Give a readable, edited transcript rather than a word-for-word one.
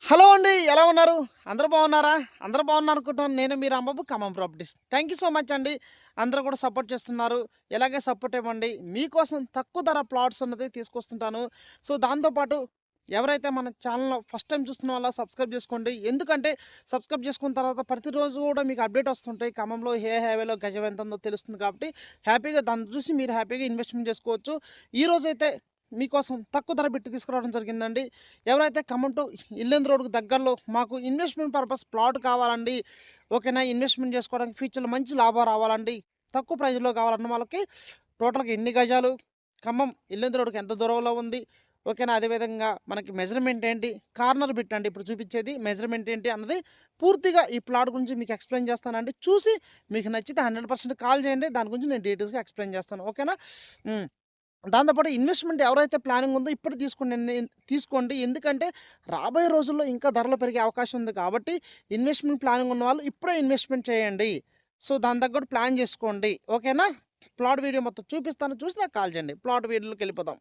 Hello అండి. ఎలా ఉన్నారు? అందరూ బాగున్నారా? అందరూ బాగున్నారు అనుకుంటున్నాను. నేను మీ Rambabu Khammam properties. Thank you so much అండి. అందరూ కూడా సపోర్ట్ చేస్తున్నారు. ఇలాగే సపోర్ట్ ఇవ్వండి. మీకోసం తక్కువ ధర ప్లాట్స్ అన్నది తీసుకొస్తుంటాను. సో, దాంతో పాటు ఎవరైతే మన ఛానెల్‌లో ఫస్ట్ టైమ్ చూస్తున్న వాళ్ళు సబ్స్క్రైబ్ చేసుకోండి. ఎందుకంటే సబ్స్క్రైబ్ చేసుకున్న తర్వాత ప్రతిరోజు కూడా మీకు అప్డేట్ వస్తుంటాయి. ఖమ్మంలో ఏ హైవేలో గజం ఎంత ఉందో తెలుస్తుంది కాబట్టి హ్యాపీగా దాన్ని చూసి మీరు హ్యాపీగా ఇన్వెస్ట్‌మెంట్ చేసుకోవచ్చు. ఈరోజైతే మీకోసం తక్కువ ధర పెట్టి తీసుకురావడం జరిగిందండి. ఎవరైతే ఖమ్మం టు ఇల్లెందు రోడ్‌కి దగ్గరలో మాకు ఇన్వెస్ట్‌మెంట్ పర్పస్ ప్లాట్ కావాలండి. ఓకేనా? ఇన్వెస్ట్‌మెంట్ చేసుకోవడానికి ఫ్యూచర్‌లో మంచి లాభం రావాలండి. తక్కువ ప్రైస్‌లో కావాలన్న వాళ్ళకి టోటల్‌గా ఎన్ని గజాలు, ఖమ్మం ఇల్లెందు రోడ్‌కి ఎంత దూరంలో ఉంది, ఓకేనా? అదేవిధంగా మనకి మెజర్‌మెంట్ ఏంటి, కార్నర్ బిట్ అండి ఇప్పుడు చూపించేది. మెజర్‌మెంట్ ఏంటి అన్నది పూర్తిగా ఈ ప్లాట్ గురించి మీకు ఎక్స్‌ప్లెయిన్ చేస్తానండి. చూసి మీకు నచ్చితే 100% కాల్ చేయండి. దాని గురించి నేను డీటెయిల్స్‌గా ఎక్స్‌ప్లెయిన్ చేస్తాను. ఓకేనా? హ్మ్. దాంతో పాటు ఇన్వెస్ట్‌మెంట్ ఎవరైతే ప్లానింగ్ ఉందో ఇప్పుడు తీసుకోండి. ఎందుకంటే రాబోయే రోజుల్లో ఇంకా ధరలు పెరిగే అవకాశం ఉంది కాబట్టి ఇన్వెస్ట్‌మెంట్ ప్లానింగ్ ఉన్నవాళ్ళు ఇప్పుడే ఇన్వెస్ట్‌మెంట్ చేయండి. సో, దాని తగ్గట్టు ప్లాన్ చేసుకోండి. ఓకేనా? ప్లాట్ వీడియో మొత్తం చూపిస్తాను. చూసి నాకు కాల్ చేయండి. ప్లాట్ వీడియోలోకి వెళ్ళిపోదాం.